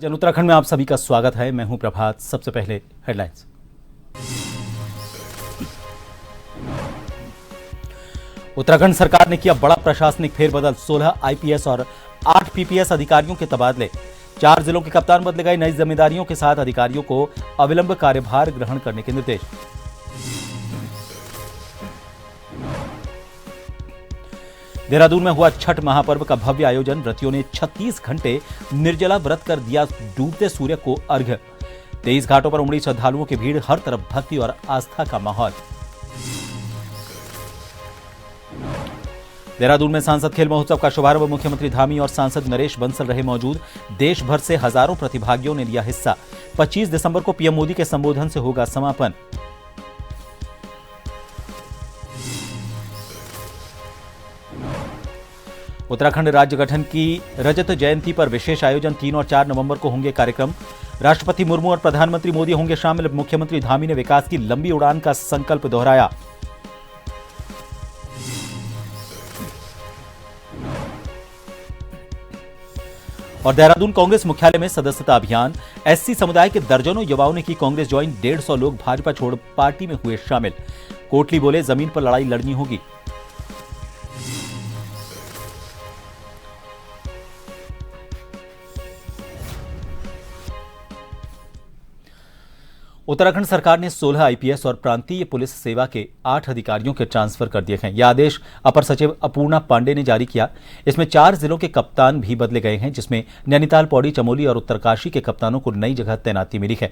जन उत्तराखंड में आप सभी का स्वागत है। मैं हूं प्रभात। सबसे पहले हेडलाइंस। उत्तराखंड सरकार ने किया बड़ा प्रशासनिक फेरबदल। 16 आईपीएस और 8 पीपीएस अधिकारियों के तबादले। 4 जिलों के कप्तान बदले गए। नई जिम्मेदारियों के साथ अधिकारियों को अविलंब कार्यभार ग्रहण करने के निर्देश। देहरादून में हुआ छठ महापर्व का भव्य आयोजन। व्रतियों ने 36 घंटे निर्जला व्रत कर दिया डूबते सूर्य को अर्घ्य। 23 घाटों पर उमड़ी श्रद्धालुओं की भीड़। हर तरफ भक्ति और आस्था का माहौल। देहरादून में सांसद खेल महोत्सव का शुभारंभ। मुख्यमंत्री धामी और सांसद नरेश बंसल रहे मौजूद। देश भर से हजारों प्रतिभागियों ने लिया हिस्सा। 25 दिसंबर को पीएम मोदी के संबोधन से होगा समापन। उत्तराखंड राज्य गठन की रजत जयंती पर विशेष आयोजन। 3 और 4 नवंबर को होंगे कार्यक्रम। राष्ट्रपति मुर्मू और प्रधानमंत्री मोदी होंगे शामिल। मुख्यमंत्री धामी ने विकास की लंबी उड़ान का संकल्प दोहराया। और देहरादून कांग्रेस मुख्यालय में सदस्यता अभियान। एससी समुदाय के दर्जनों युवाओं ने की कांग्रेस ज्वाइन। 150 लोग भाजपा छोड़ पार्टी में हुए शामिल। कोटली बोले, जमीन पर लड़ाई लड़नी होगी। उत्तराखंड सरकार ने 16 आईपीएस और प्रांतीय पुलिस सेवा के 8 अधिकारियों के ट्रांसफर कर दिए हैं। यह आदेश अपर सचिव अपूर्णा पांडे ने जारी किया। इसमें 4 जिलों के कप्तान भी बदले गए हैं, जिसमें नैनीताल, पौड़ी, चमोली और उत्तरकाशी के कप्तानों को नई जगह तैनाती मिली है।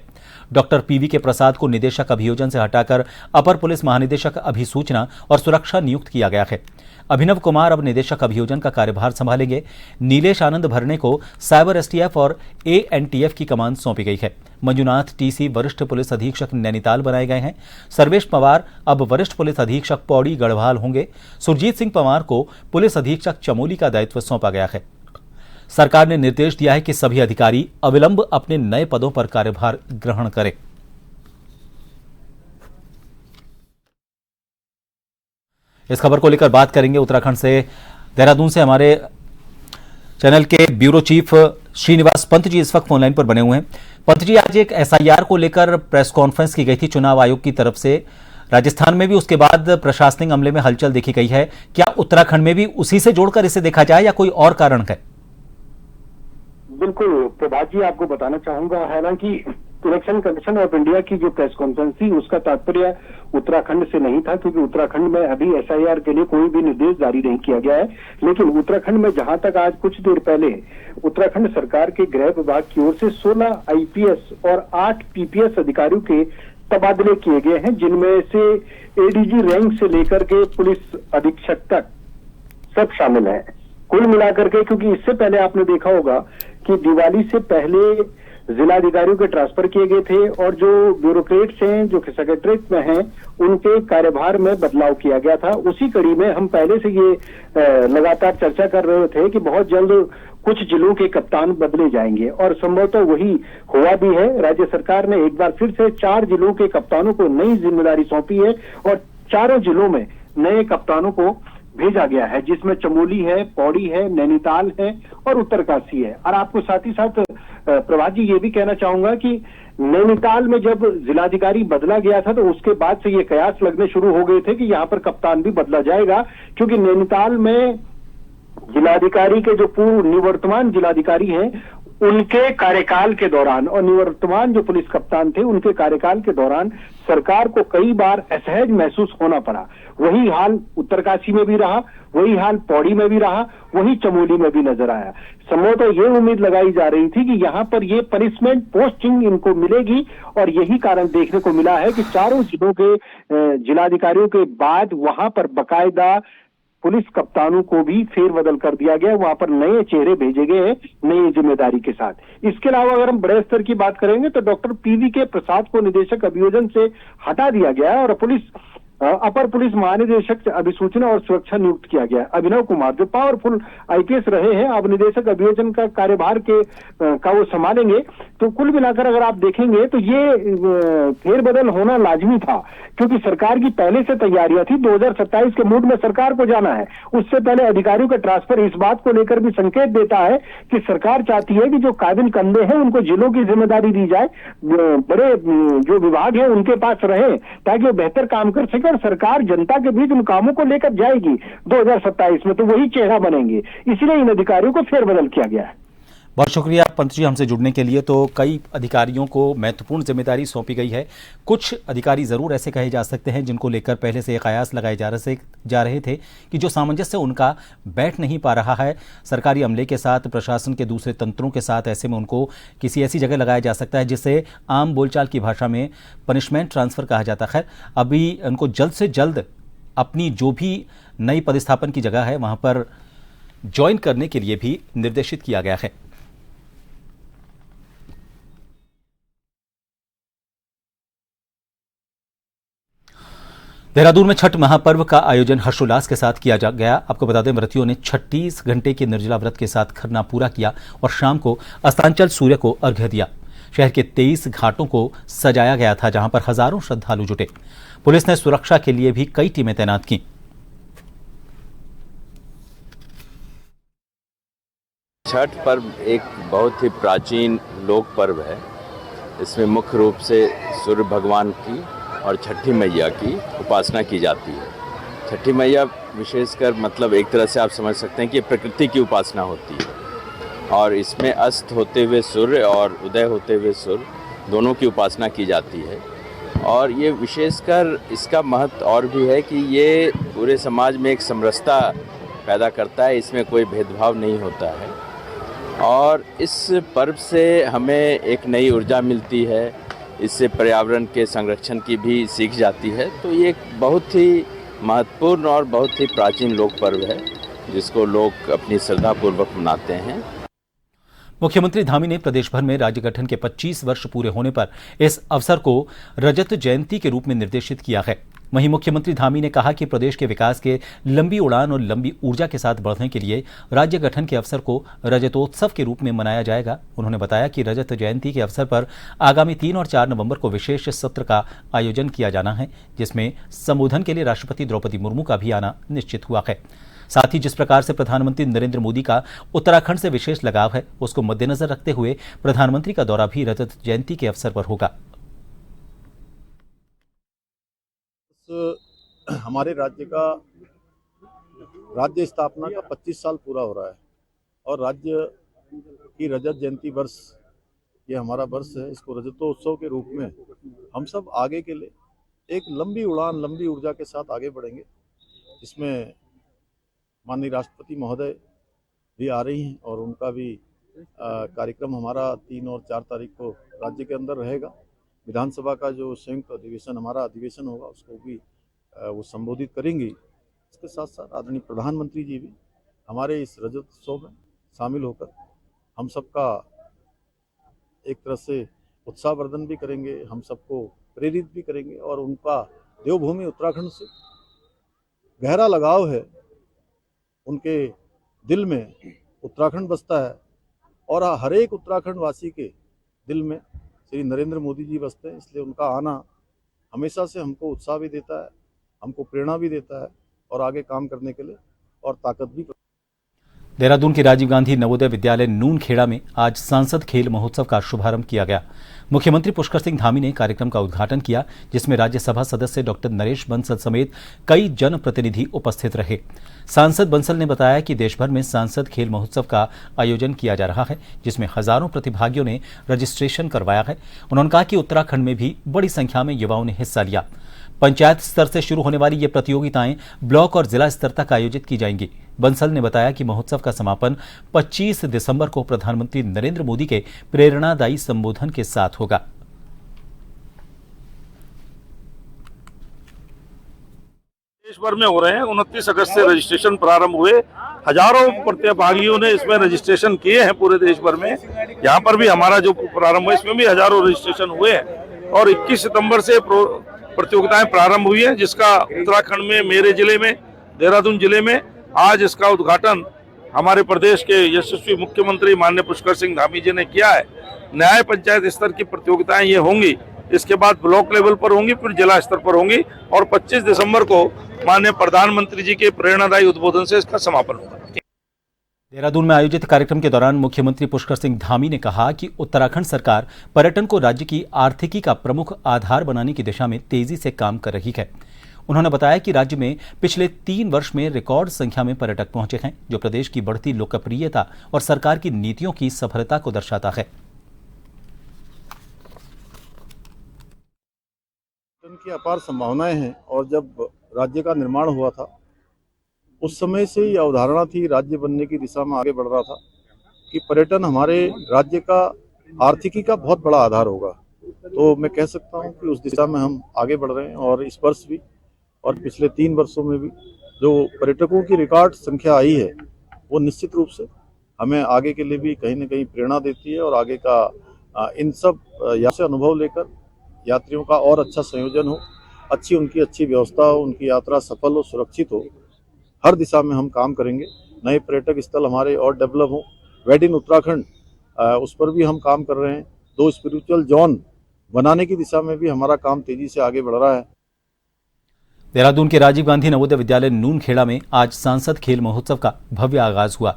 डॉक्टर पीवी के प्रसाद को निदेशक अभियोजन से हटाकर अपर पुलिस महानिदेशक अभिसूचना और सुरक्षा नियुक्त किया गया है। अभिनव कुमार अब निदेशक अभियोजन का कार्यभार संभालेंगे। नीलेश आनंद भरने को साइबर एसटीएफ और एएनटीएफ की कमान सौंपी गई है। मंजुनाथ टीसी वरिष्ठ पुलिस अधीक्षक नैनीताल बनाए गए हैं। सर्वेश पवार अब वरिष्ठ पुलिस अधीक्षक पौड़ी गढ़वाल होंगे। सुरजीत सिंह पवार को पुलिस अधीक्षक चमोली का दायित्व सौंपा गया है। सरकार ने निर्देश दिया है कि सभी अधिकारी अविलंब अपने नए पदों पर कार्यभार ग्रहण करें। इस खबर को लेकर बात करेंगे उत्तराखंड से। देहरादून से हमारे चैनल के ब्यूरो चीफ श्रीनिवास पंत जी इस वक्त फोनलाइन पर बने हुए हैं। पंत जी, आज एक एसआईआर को लेकर प्रेस कॉन्फ्रेंस की गई थी चुनाव आयोग की तरफ से। राजस्थान में भी उसके बाद प्रशासनिक अमले में हलचल देखी गई है। क्या उत्तराखंड में भी उसी से जोड़कर इसे देखा जाए या कोई और कारण है? बिल्कुल प्रभात जी, आपको बताना चाहूंगा, हालांकि इलेक्शन कमीशन ऑफ इंडिया की जो प्रेस कॉन्फ्रेंस थी उसका तात्पर्य उत्तराखंड से नहीं था, क्योंकि उत्तराखंड में अभी एसआईआर के लिए कोई भी निर्देश जारी नहीं किया गया है। लेकिन उत्तराखंड में जहां तक आज कुछ देर पहले उत्तराखंड सरकार के गृह विभाग की ओर से 16 आईपीएस और 8 पीपीएस अधिकारियों के तबादले किए गए हैं, जिनमें से एडीजी रैंक से लेकर के पुलिस अधीक्षक तक सब शामिल है। कुल मिलाकर के, क्योंकि इससे पहले आपने देखा होगा कि दिवाली से पहले जिलाधिकारियों के ट्रांसफर किए गए थे और जो ब्यूरोक्रेट्स हैं, जो सेक्रेटरीट में हैं, उनके कार्यभार में बदलाव किया गया था। उसी कड़ी में हम पहले से ये लगातार चर्चा कर रहे थे कि बहुत जल्द कुछ जिलों के कप्तान बदले जाएंगे और संभवतः वही हुआ भी है। राज्य सरकार ने एक बार फिर से 4 जिलों के कप्तानों को नई जिम्मेदारी सौंपी है और चारों जिलों में नए कप्तानों को भेजा गया है, जिसमें चमोली है, पौड़ी है, नैनीताल है और उत्तरकाशी है। और आपको साथ ही साथ प्रभात जी ये भी कहना चाहूंगा कि नैनीताल में जब जिलाधिकारी बदला गया था तो उसके बाद से ये कयास लगने शुरू हो गए थे कि यहाँ पर कप्तान भी बदला जाएगा, क्योंकि नैनीताल में जिलाधिकारी के जो पूर्व निवर्तमान जिलाधिकारी हैं उनके कार्यकाल के दौरान और निवर्तमान जो पुलिस कप्तान थे उनके कार्यकाल के दौरान सरकार को कई बार असहज महसूस होना पड़ा। वही हाल उत्तरकाशी में भी रहा, वही हाल पौड़ी में भी रहा, वही चमोली में भी नजर आया। संभवतः ये उम्मीद लगाई जा रही थी कि यहाँ पर ये पनिशमेंट पोस्टिंग इनको मिलेगी और यही कारण देखने को मिला है कि चारों जिलों के जिलाधिकारियों के बाद वहां पर बाकायदा पुलिस कप्तानों को भी फेरबदल कर दिया गया। वहां पर नए चेहरे भेजे गए हैं नई जिम्मेदारी के साथ। इसके अलावा अगर हम बड़े स्तर की बात करेंगे तो डॉक्टर पीवी के प्रसाद को निदेशक अभियोजन से हटा दिया गया है और पुलिस अपर पुलिस महानिदेशक अभिसूचना और सुरक्षा नियुक्त किया गया अभिनव कुमार, जो पावरफुल आईपीएस रहे हैं, अब निदेशक अभियोजन का कार्यभार का वो संभालेंगे। तो कुल मिलाकर अगर आप देखेंगे तो ये फेरबदल होना लाजमी था, क्योंकि सरकार की पहले से तैयारियां थी। 2027 के मूड में सरकार को जाना है। उससे पहले अधिकारियों का ट्रांसफर इस बात को लेकर भी संकेत देता है कि सरकार चाहती है कि जो काबिल कंधे हैं उनको जिलों की जिम्मेदारी दी जाए, बड़े जो विभाग हैं उनके पास रहे, ताकि वो बेहतर काम कर सके और सरकार जनता के बीच उन कामों को लेकर जाएगी 2027 में, तो वही चेहरा बनेंगे। इसलिए इन अधिकारियों को फेरबदल किया गया है। बहुत शुक्रिया पंत जी हमसे जुड़ने के लिए। तो कई अधिकारियों को महत्वपूर्ण जिम्मेदारी सौंपी गई है। कुछ अधिकारी जरूर ऐसे कहे जा सकते हैं जिनको लेकर पहले से कयास लगाए जा रहे थे कि जो सामंजस्य उनका बैठ नहीं पा रहा है सरकारी अमले के साथ, प्रशासन के दूसरे तंत्रों के साथ, ऐसे में उनको किसी ऐसी जगह लगाया जा सकता है जिसे आम बोलचाल की भाषा में पनिशमेंट ट्रांसफर कहा जाता है। अभी उनको जल्द से जल्द अपनी जो भी नई पदस्थापन की जगह है वहां पर ज्वाइन करने के लिए भी निर्देशित किया गया है। देहरादून में छठ महापर्व का आयोजन हर्षोल्लास के साथ किया गया। आपको बता दें, व्रतियों ने 36 घंटे के निर्जला व्रत के साथ खरना पूरा किया और शाम को अस्तांचल सूर्य को अर्घ्य दिया। शहर के 23 घाटों को सजाया गया था, जहां पर हजारों श्रद्धालु जुटे। पुलिस ने सुरक्षा के लिए भी कई टीमें तैनात की। छठ पर्व एक बहुत ही प्राचीन लोक पर्व है। इसमें मुख्य रूप से सूर्य भगवान की और छठी मैया की उपासना की जाती है। छठी मैया विशेषकर मतलब एक तरह से आप समझ सकते हैं कि प्रकृति की उपासना होती है और इसमें अस्त होते हुए सूर्य और उदय होते हुए सूर्य दोनों की उपासना की जाती है। और ये विशेषकर इसका महत्व और भी है कि ये पूरे समाज में एक समरसता पैदा करता है, इसमें कोई भेदभाव नहीं होता है और इस पर्व से हमें एक नई ऊर्जा मिलती है। इससे पर्यावरण के संरक्षण की भी सीख जाती है। तो ये एक बहुत ही महत्वपूर्ण और बहुत ही प्राचीन लोक पर्व है जिसको लोग अपनी श्रद्धापूर्वक मनाते हैं। मुख्यमंत्री धामी ने प्रदेश भर में राज्य गठन के 25 वर्ष पूरे होने पर इस अवसर को रजत जयंती के रूप में निर्देशित किया है। वहीं मुख्यमंत्री धामी ने कहा कि प्रदेश के विकास के लंबी उड़ान और लंबी ऊर्जा के साथ बढ़ने के लिए राज्य गठन के अवसर को रजतोत्सव के रूप में मनाया जाएगा। उन्होंने बताया कि रजत जयंती के अवसर पर आगामी 3 और 4 नवंबर को विशेष सत्र का आयोजन किया जाना है, जिसमें संबोधन के लिए राष्ट्रपति द्रौपदी मुर्मू का भी आना निश्चित हुआ है। साथ ही जिस प्रकार से प्रधानमंत्री नरेंद्र मोदी का उत्तराखंड से विशेष लगाव है, उसको मद्देनजर रखते हुए प्रधानमंत्री का दौरा भी रजत जयंती के अवसर पर होगा। हमारे राज्य का राज्य स्थापना का 25 साल पूरा हो रहा है और राज्य की रजत जयंती वर्ष ये हमारा वर्ष है। इसको रजतोत्सव के रूप में हम सब आगे के लिए एक लंबी उड़ान लंबी ऊर्जा के साथ आगे बढ़ेंगे। इसमें माननीय राष्ट्रपति महोदय भी आ रही हैं और उनका भी कार्यक्रम हमारा 3 और 4 तारीख को राज्य के अंदर रहेगा। विधानसभा का जो संयुक्त अधिवेशन हमारा अधिवेशन होगा उसको भी वो संबोधित करेंगी। इसके साथ साथ आदरणीय प्रधानमंत्री जी भी हमारे इस रजतोत्सव में शामिल होकर हम सबका एक तरह से उत्साहवर्धन भी करेंगे, हम सबको प्रेरित भी करेंगे और उनका देवभूमि उत्तराखंड से गहरा लगाव है। उनके दिल में उत्तराखंड बसता है और हर एक उत्तराखंड वासी के दिल में श्री नरेंद्र मोदी जी बसते हैं। इसलिए उनका आना हमेशा से हमको उत्साह भी देता है, हमको प्रेरणा भी देता है और आगे काम करने के लिए और ताकत भी। देहरादून के राजीव गांधी नवोदय विद्यालय नूनखेड़ा में आज सांसद खेल महोत्सव का शुभारंभ किया गया। मुख्यमंत्री पुष्कर सिंह धामी ने कार्यक्रम का उद्घाटन किया, जिसमें राज्यसभा सदस्य डॉक्टर नरेश बंसल समेत कई जनप्रतिनिधि उपस्थित रहे। सांसद बंसल ने बताया कि देश भर में सांसद खेल महोत्सव का आयोजन किया जा रहा है, जिसमें हजारों प्रतिभागियों ने रजिस्ट्रेशन करवाया है। उन्होंने कहा कि उत्तराखंड में भी बड़ी संख्या में युवाओं ने हिस्सा लिया। पंचायत स्तर से शुरू होने वाली ये प्रतियोगिताएं ब्लॉक और जिला स्तर तक आयोजित की जाएंगी। बंसल ने बताया कि महोत्सव का समापन 25 दिसंबर को प्रधानमंत्री नरेंद्र मोदी के प्रेरणादायी संबोधन के साथ होगा। देश भर में हो रहे हैं। 29 अगस्त से रजिस्ट्रेशन प्रारंभ हुए। हजारों प्रतिभागियों ने इसमें रजिस्ट्रेशन किए हैं पूरे देश भर में। यहाँ पर भी हमारा जो प्रारंभ हुआ इसमें भी हजारों रजिस्ट्रेशन हुए हैं और 21 सितंबर से प्रतियोगिताएं प्रारंभ हुई है, जिसका उत्तराखंड में मेरे जिले में, देहरादून जिले में आज इसका उद्घाटन हमारे प्रदेश के यशस्वी मुख्यमंत्री माननीय पुष्कर सिंह धामी जी ने किया है। न्याय पंचायत स्तर की प्रतियोगिताएं ये होंगी, इसके बाद ब्लॉक लेवल पर होंगी, फिर जिला स्तर पर होंगी और 25 दिसंबर को माननीय प्रधानमंत्री जी के प्रेरणादायी उद्बोधन से इसका समापन होगा। देहरादून में आयोजित कार्यक्रम के दौरान मुख्यमंत्री पुष्कर सिंह धामी ने कहा कि उत्तराखंड सरकार पर्यटन को राज्य की आर्थिकी का प्रमुख आधार बनाने की दिशा में तेजी से काम कर रही है। उन्होंने बताया कि राज्य में पिछले 3 वर्ष में रिकॉर्ड संख्या में पर्यटक पहुंचे हैं, जो प्रदेश की बढ़ती लोकप्रियता और सरकार की नीतियों की सफलता को दर्शाता है। पर्यटन की अपार संभावनाएं हैं और जब राज्य का निर्माण हुआ था उस समय से ये अवधारणा थी, राज्य बनने की दिशा में आगे बढ़ रहा था कि पर्यटन हमारे राज्य का आर्थिकी का बहुत बड़ा आधार होगा। तो मैं कह सकता हूं कि उस दिशा में हम आगे बढ़ रहे हैं और इस वर्ष भी और पिछले 3 वर्षों में भी जो पर्यटकों की रिकॉर्ड संख्या आई है वो निश्चित रूप से हमें आगे के लिए भी कहीं न कहीं प्रेरणा देती है और आगे का इन सब यहाँ से अनुभव लेकर यात्रियों का और अच्छा संयोजन हो, उनकी अच्छी व्यवस्था हो, उनकी यात्रा सफल हो, सुरक्षित हो, हर दिशा में हम काम करेंगे। नए पर्यटक स्थल हमारे और डेवलप हो। वेड इन उत्तराखंड उस पर भी हम काम कर रहे हैं। 2 स्पिरिचुअल जोन बनाने की दिशा में भी हमारा काम तेजी से आगे बढ़ रहा है। देहरादून के राजीव गांधी नवोदय विद्यालय नूनखेड़ा में आज सांसद खेल महोत्सव का भव्य आगाज हुआ।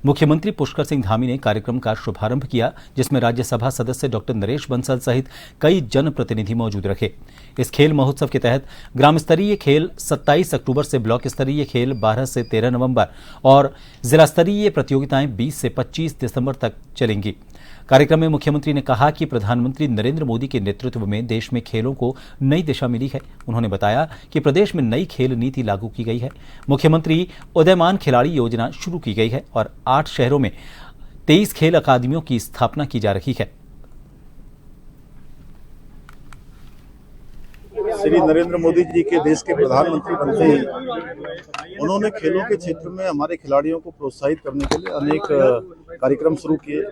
मुख्यमंत्री पुष्कर सिंह धामी ने कार्यक्रम का शुभारंभ किया, जिसमें राज्यसभा सदस्य डॉक्टर नरेश बंसल सहित कई जनप्रतिनिधि मौजूद रहे। इस खेल महोत्सव के तहत ग्राम स्तरीय खेल 27 अक्टूबर से, ब्लॉक स्तरीय खेल 12 से 13 नवंबर और जिला स्तरीय प्रतियोगिताएं 20 से 25 दिसंबर तक चलेंगी। कार्यक्रम में मुख्यमंत्री ने कहा कि प्रधानमंत्री नरेंद्र मोदी के नेतृत्व में देश में खेलों को नई दिशा मिली है। उन्होंने बताया कि प्रदेश में नई खेल नीति लागू की गई है। मुख्यमंत्री उदयमान खिलाड़ी योजना शुरू की गई है और 8 शहरों में 23 खेल अकादमियों की स्थापना की जा रही है। श्री नरेंद्र मोदी जी के देश के प्रधानमंत्री बनते ही उन्होंने खेलों के क्षेत्र में हमारे खिलाड़ियों को प्रोत्साहित करने के लिए अनेक कार्यक्रम शुरू किए।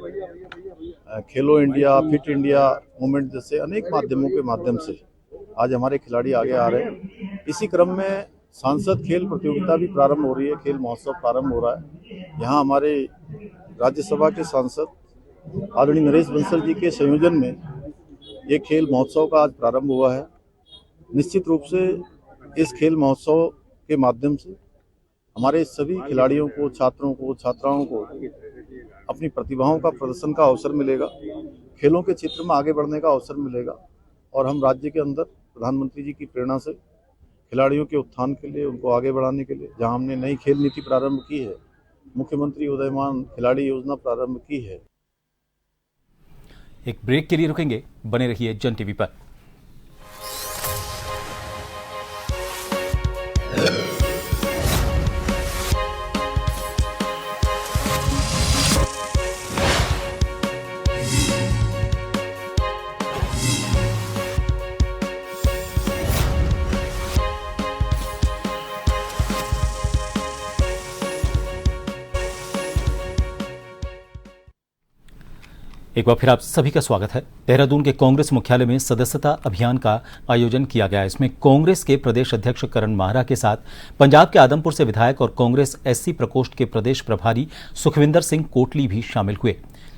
खेलो इंडिया, फिट इंडिया मूवमेंट जैसे अनेक माध्यमों के माध्यम से आज हमारे खिलाड़ी आगे आ रहे हैं। इसी क्रम में सांसद खेल प्रतियोगिता भी प्रारंभ हो रही है, खेल महोत्सव प्रारंभ हो रहा है। यहाँ हमारे राज्यसभा के सांसद आदरणीय नरेश बंसल जी के संयोजन में ये खेल महोत्सव का आज प्रारंभ हुआ है। निश्चित रूप से इस खेल महोत्सव के माध्यम से हमारे सभी खिलाड़ियों को, छात्रों को, छात्राओं को अपनी प्रतिभाओं का प्रदर्शन का अवसर मिलेगा, खेलों के क्षेत्र में आगे बढ़ने का अवसर मिलेगा और हम राज्य के अंदर प्रधानमंत्री जी की प्रेरणा से खिलाड़ियों के उत्थान के लिए, उनको आगे बढ़ाने के लिए जहां हमने नई खेल नीति प्रारंभ की है, मुख्यमंत्री उदयमान खिलाड़ी योजना प्रारंभ की है। एक ब्रेक के लिए रुकेंगे, बने रहिए जन टीवी पर। एक बार फिर आप सभी का स्वागत है। देहरादून के कांग्रेस मुख्यालय में सदस्यता अभियान का आयोजन किया गया। इसमें कांग्रेस के प्रदेश अध्यक्ष करण माहरा के साथ पंजाब के आदमपुर से विधायक और कांग्रेस एससी प्रकोष्ठ के प्रदेश प्रभारी सुखविंदर सिंह कोटली भी शामिल हुए।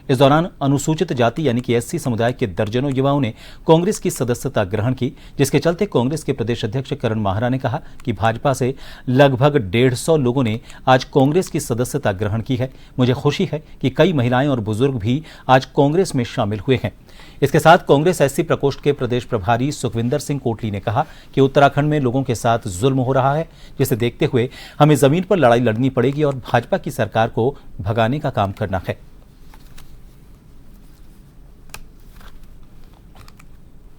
इस दौरान अनुसूचित जाति यानी कि एससी समुदाय के दर्जनों युवाओं ने कांग्रेस की सदस्यता ग्रहण की, जिसके चलते कांग्रेस के प्रदेश अध्यक्ष करण माहरा ने कहा कि भाजपा से लगभग 150 लोगों ने आज कांग्रेस की सदस्यता ग्रहण की है। मुझे खुशी है कि कई महिलाएं और बुजुर्ग भी आज कांग्रेस में शामिल हुए हैं। इसके साथ कांग्रेस एससी प्रकोष्ठ के प्रदेश प्रभारी सुखविंदर सिंह कोटली ने कहा कि उत्तराखंड में लोगों के साथ जुल्म हो रहा है, जिसे देखते हुए हमें जमीन पर लड़ाई लड़नी पड़ेगी और भाजपा की सरकार को भगाने का काम करना है।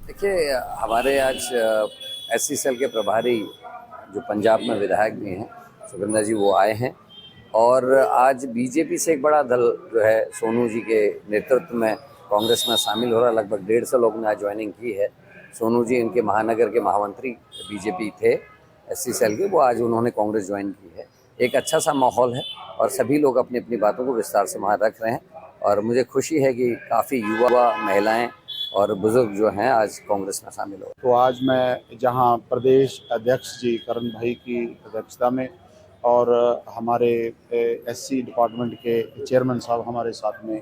देखिए, हमारे आज एससी सेल के प्रभारी जो पंजाब में विधायक भी हैं सुखविंदर जी, वो आए हैं और आज बीजेपी से एक बड़ा दल जो है सोनू जी के नेतृत्व में कांग्रेस में शामिल हो रहा है। लगभग 150 लोगों ने आज ज्वाइनिंग की है। सोनू जी इनके महानगर के महामंत्री बीजेपी थे एससी सेल के, वो आज उन्होंने कांग्रेस ज्वाइन की है। एक अच्छा सा माहौल है और सभी लोग अपनी अपनी बातों को विस्तार से वहाँ रख रहे हैं और मुझे खुशी है कि काफ़ी युवा, महिलाएं और बुजुर्ग जो हैं आज कांग्रेस में शामिल हो। तो आज मैं जहां प्रदेश अध्यक्ष जी करण भाई की अध्यक्षता में और हमारे एससी डिपार्टमेंट के चेयरमैन साहब हमारे साथ में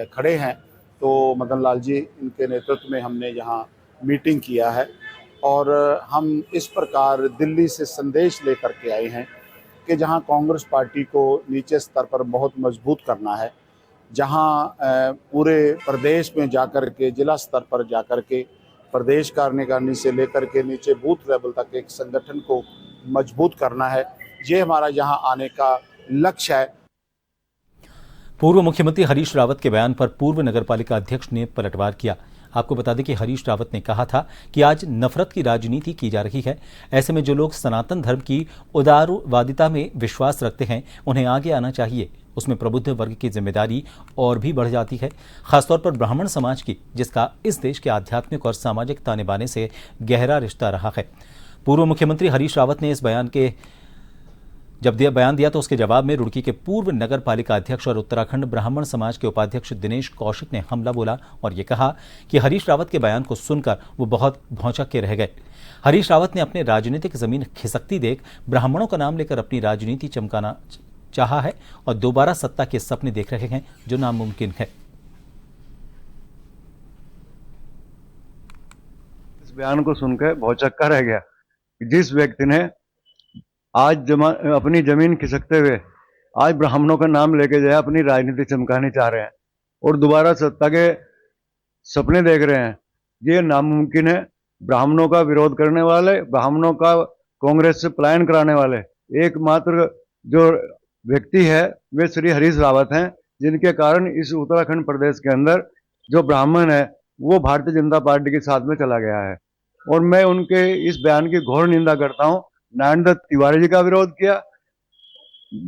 खड़े हैं, तो मदन लाल जी इनके नेतृत्व में हमने यहाँ मीटिंग किया है और हम इस प्रकार दिल्ली से संदेश लेकर के आए हैं कि जहाँ कांग्रेस पार्टी को नीचे स्तर पर बहुत मजबूत करना है, जहाँ पूरे प्रदेश में जाकर के जिला स्तर पर जाकर के प्रदेश कार्यकारिणी से लेकर के नीचे बूथ लेवल तक एक संगठन को मजबूत करना है, ये हमारा यहाँ आने का लक्ष्य है। पूर्व मुख्यमंत्री हरीश रावत के बयान पर पूर्व नगरपालिका अध्यक्ष ने पलटवार किया। आपको बता दें कि हरीश रावत ने कहा था कि आज नफरत की राजनीति की जा रही है। ऐसे में जो लोग सनातन धर्म की उदारवादिता में विश्वास रखते हैं उन्हें आगे आना चाहिए। उसमें प्रबुद्ध वर्ग की जिम्मेदारी और भी बढ़ जाती है, खासतौर पर ब्राह्मण समाज की, जिसका इस देश के आध्यात्मिक और सामाजिक ताने बाने से गहरा रिश्ता रहा है। पूर्व मुख्यमंत्री हरीश रावत ने इस बयान दिया तो उसके जवाब में रुड़की के पूर्व नगर पालिका अध्यक्ष और उत्तराखंड ब्राह्मण समाज के उपाध्यक्ष दिनेश कौशिक ने हमला बोला और ये कहा कि हरीश रावत के बयान को सुनकर वो बहुत भौंचक के रह गए। हरीश रावत ने अपने राजनीतिक जमीन खिसकती देख ब्राह्मणों का नाम लेकर अपनी राजनीति चमकाना चाहा है और दोबारा सत्ता के सपने देख रहे हैं जो नामुमकिन है। इस बयान को सुनकर भौचक्का रह गया। जिस व्यक्ति ने आज अपनी जमीन खिसकते हुए आज ब्राह्मणों का नाम लेके जाए अपनी राजनीति चमकानी चाह रहे हैं और दोबारा सत्ता के सपने देख रहे हैं, ये नामुमकिन है। ब्राह्मणों का विरोध करने वाले, ब्राह्मणों का कांग्रेस से पलायन कराने वाले एकमात्र जो व्यक्ति है वे श्री हरीश रावत हैं, जिनके कारण इस उत्तराखंड प्रदेश के अंदर जो ब्राह्मण है वो भारतीय जनता पार्टी के साथ में चला गया है। और मैं उनके इस बयान की घोर निंदा करता हूँ। नारायण दत्त तिवारी जी का विरोध किया,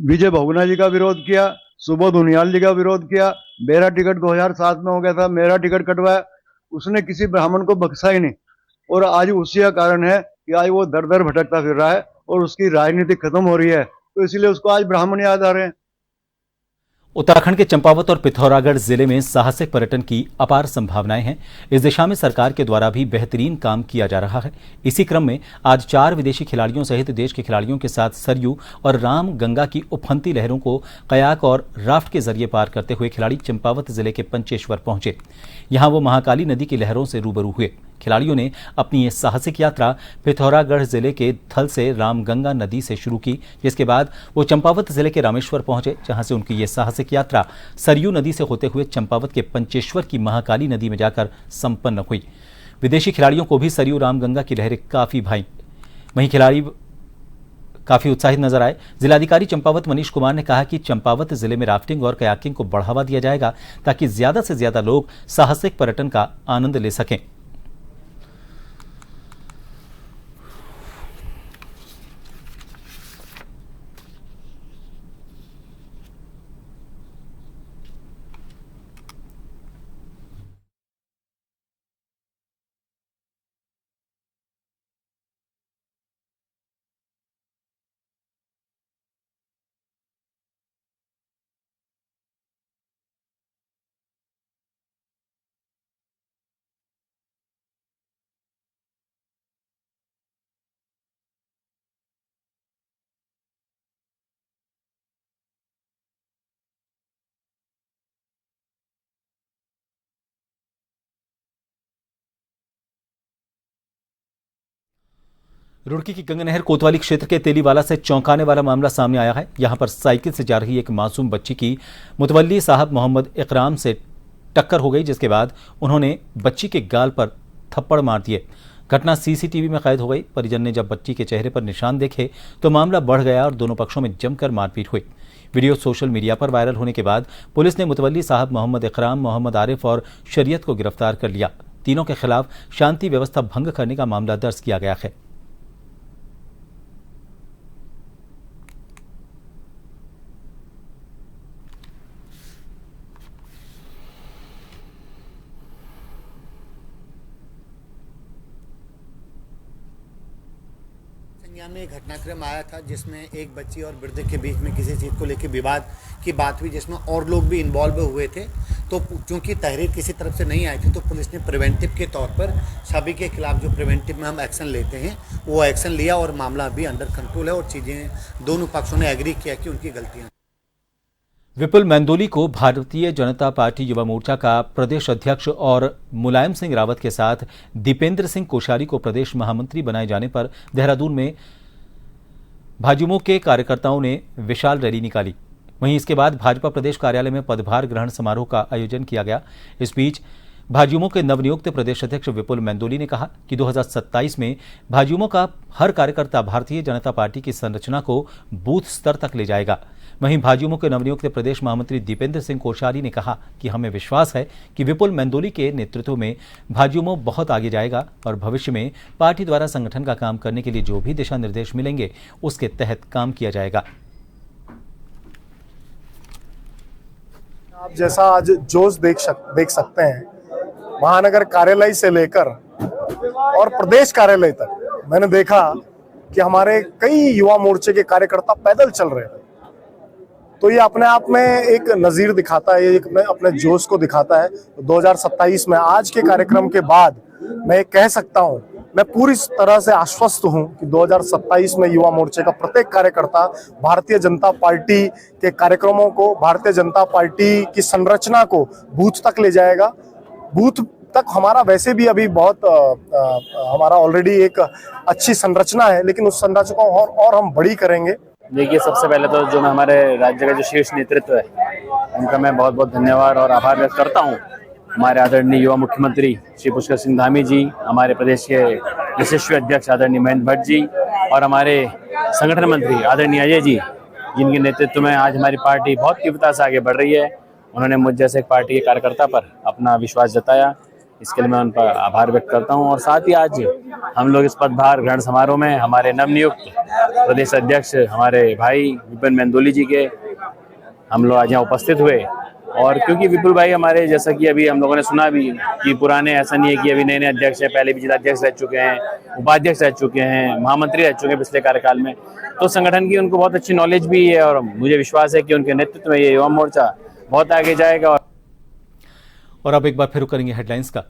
विजय बहुगुणा जी का विरोध किया, सुबोध उनियाल जी का विरोध किया। मेरा टिकट 2007 में हो गया था, मेरा टिकट कटवाया, उसने किसी ब्राह्मण को बख्शा ही नहीं। और आज उसी का कारण है कि आज वो दर दर भटकता फिर रहा है और उसकी राजनीति खत्म हो रही है, तो इसलिए उसको आज ब्राह्मण याद आ रहे हैं। उत्तराखंड के चंपावत और पिथौरागढ़ जिले में साहसिक पर्यटन की अपार संभावनाएं हैं। इस दिशा में सरकार के द्वारा भी बेहतरीन काम किया जा रहा है। इसी क्रम में आज 4 विदेशी खिलाड़ियों सहित देश के खिलाड़ियों के साथ सरयू और राम गंगा की उफनती लहरों को कयाक और राफ्ट के जरिए पार करते हुए खिलाड़ी चंपावत जिले के पंचेश्वर पहुंचे। यहां वो महाकाली नदी की लहरों से रूबरू हुए। खिलाड़ियों ने अपनी ये साहसिक यात्रा पिथौरागढ़ जिले के थल से रामगंगा नदी से शुरू की, जिसके बाद वो चंपावत जिले के रामेश्वर पहुंचे, जहां से उनकी ये साहसिक यात्रा सरयू नदी से होते हुए चंपावत के पंचेश्वर की महाकाली नदी में जाकर संपन्न हुई। विदेशी खिलाड़ियों को भी सरयू रामगंगा की लहरें काफी भाई। वहीं खिलाड़ी काफी उत्साहित नजर आए। जिलाधिकारी चंपावत मनीष कुमार ने कहा कि चंपावत जिले में राफ्टिंग और कयाकिंग को बढ़ावा दिया जाएगा ताकि ज्यादा से ज्यादा लोग साहसिक पर्यटन का आनंद ले सकें। रुड़की की गंगा नहर कोतवाली क्षेत्र के तेलीवाला से चौंकाने वाला मामला सामने आया है। यहां पर साइकिल से जा रही एक मासूम बच्ची की मुतवल्ली साहब मोहम्मद इकराम से टक्कर हो गई, जिसके बाद उन्होंने बच्ची के गाल पर थप्पड़ मार दिए। घटना सीसीटीवी में कैद हो गई। परिजन ने जब बच्ची के चेहरे पर निशान देखे तो मामला बढ़ गया और दोनों पक्षों में जमकर मारपीट हुई। वीडियो सोशल मीडिया पर वायरल होने के बाद पुलिस ने मुतवल्ली साहब मोहम्मद इकराम, मोहम्मद आरिफ और शरीयत को गिरफ्तार कर लिया। तीनों के खिलाफ शांति व्यवस्था भंग करने का मामला दर्ज किया गया है। में एक घटनाक्रम आया था जिसमें एक बच्ची और वृद्ध के बीच में किसी चीज़ को लेकर विवाद की बात हुई, जिसमें और लोग भी इन्वॉल्व हुए थे। तो चूंकि तहरीर किसी तरफ से नहीं आई थी तो पुलिस ने प्रिवेंटिव के तौर पर सभी के खिलाफ जो प्रिवेंटिव में हम एक्शन लेते हैं वो एक्शन लिया और मामला अभी अंडर कंट्रोल है और चीज़ें दोनों पक्षों ने एग्री किया कि उनकी गलतियाँ। विपुल मेंदोली को भारतीय जनता पार्टी युवा मोर्चा का प्रदेश अध्यक्ष और मुलायम सिंह रावत के साथ दीपेंद्र सिंह कोश्यारी को प्रदेश महामंत्री बनाए जाने पर देहरादून में भाजयुमो के कार्यकर्ताओं ने विशाल रैली निकाली। वहीं इसके बाद भाजपा प्रदेश कार्यालय में पदभार ग्रहण समारोह का आयोजन किया गया। इस बीच भाजयुमो के नवनियुक्त प्रदेश अध्यक्ष विपुल मेंदोली ने कहा कि 2027 में भाजयुमो का हर कार्यकर्ता भारतीय जनता पार्टी की संरचना को बूथ स्तर तक ले जाएगा। वहीं भाजयुमो के नवनियुक्त प्रदेश महामंत्री दीपेंद्र सिंह कोश्यारी ने कहा कि हमें विश्वास है कि विपुल मेंदोली के नेतृत्व में भाजयुमो बहुत आगे जाएगा और भविष्य में पार्टी द्वारा संगठन का काम करने के लिए जो भी दिशा निर्देश मिलेंगे उसके तहत काम किया जाएगा। आप जैसा आज जोश देख सकते हैं, महानगर कार्यालय से लेकर और प्रदेश कार्यालय तक मैंने देखा कि हमारे कई युवा मोर्चे के कार्यकर्ता पैदल चल रहे थे। तो ये अपने आप में एक नज़ीर दिखाता है, एक अपने जोश को दिखाता है। 2027 में आज के कार्यक्रम के बाद मैं कह सकता हूँ, मैं पूरी तरह से आश्वस्त हूं कि 2027 में युवा मोर्चे का प्रत्येक कार्यकर्ता भारतीय जनता पार्टी के कार्यक्रमों को, भारतीय जनता पार्टी की संरचना को बूथ तक ले जाएगा। बूथ तक हमारा वैसे भी अभी बहुत हमारा ऑलरेडी एक अच्छी संरचना है, लेकिन उस संरचना को और हम बड़ी करेंगे। देखिए, सबसे पहले तो जो मैं हमारे राज्य का जो शीर्ष नेतृत्व है उनका मैं बहुत बहुत धन्यवाद और आभार व्यक्त करता हूँ। हमारे आदरणीय युवा मुख्यमंत्री श्री पुष्कर सिंह धामी जी, हमारे प्रदेश के यशस्वी अध्यक्ष आदरणीय महेंद्र भट्ट जी और हमारे संगठन मंत्री आदरणीय अजय जी, जिनके नेतृत्व में आज हमारी पार्टी बहुत तीव्रता से आगे बढ़ रही है। उन्होंने मुझ जैसे एक पार्टी के कार्यकर्ता पर अपना विश्वास जताया, इसके लिए मैं उन पर आभार व्यक्त करता हूं। और साथ ही आज हम लोग इस पदभार ग्रहण समारोह में हमारे नवनियुक्त प्रदेश अध्यक्ष हमारे भाई विपुल मेंदोली जी के हम लोग आज यहाँ उपस्थित हुए। और क्योंकि विपुल भाई हमारे, जैसा कि अभी हम लोगों ने सुना भी कि पुराने, ऐसा नहीं है कि अभी नए नए अध्यक्ष हैं, पहले भी जिलाध्यक्ष रह चुके हैं, उपाध्यक्ष रह चुके हैं, महामंत्री रह चुके हैं पिछले कार्यकाल में, तो संगठन की उनको बहुत अच्छी नॉलेज भी है और मुझे विश्वास है कि उनके नेतृत्व में ये युवा मोर्चा बहुत आगे जाएगा। और अब एक बार फिर करेंगे हेडलाइंस का।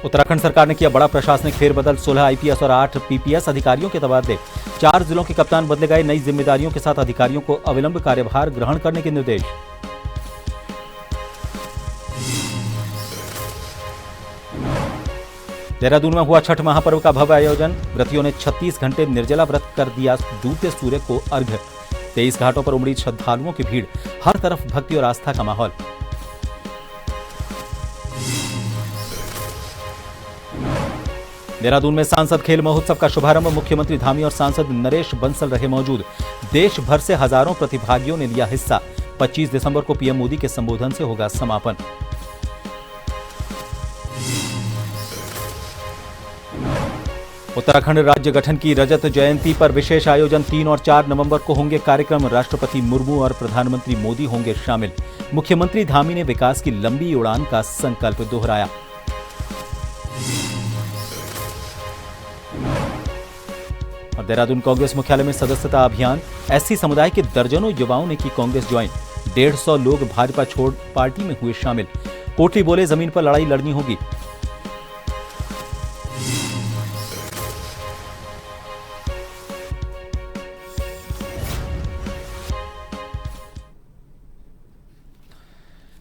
उत्तराखंड सरकार ने किया बड़ा प्रशासनिक फेरबदल, 16 आईपीएस और 8 पीपीएस अधिकारियों के तबादले, 4 जिलों के कप्तान बदले गए, नई जिम्मेदारियों के साथ अधिकारियों को अविलंब कार्यभार ग्रहण करने के निर्देश। देहरादून में हुआ छठ महापर्व का भव्य आयोजन, व्रतियों ने 36 घंटे निर्जला व्रत कर दिया डूबते सूर्य को अर्घ्य। 23 घाटों पर उमड़ी श्रद्धालुओं की भीड़, हर तरफ भक्ति और आस्था का माहौल। देहरादून में सांसद खेल महोत्सव का शुभारंभ, मुख्यमंत्री धामी और सांसद नरेश बंसल रहे मौजूद। देश भर से हजारों प्रतिभागियों ने लिया हिस्सा। 25 दिसंबर को पीएम मोदी के संबोधन से होगा समापन। उत्तराखंड राज्य गठन की रजत जयंती पर विशेष आयोजन, 3 और 4 नवंबर को होंगे कार्यक्रम। राष्ट्रपति मुर्मू और प्रधानमंत्री मोदी होंगे शामिल। मुख्यमंत्री धामी ने विकास की लंबी उड़ान का संकल्प दोहराया। और देहरादून कांग्रेस मुख्यालय में सदस्यता अभियान, एससी समुदाय के दर्जनों युवाओं ने की कांग्रेस ज्वाइन। 150 लोग भाजपा छोड़ पार्टी में हुए शामिल। कोटली बोले, जमीन पर लड़ाई लड़नी होगी।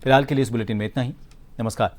फिलहाल के लिए इस बुलेटिन में इतना ही। नमस्कार।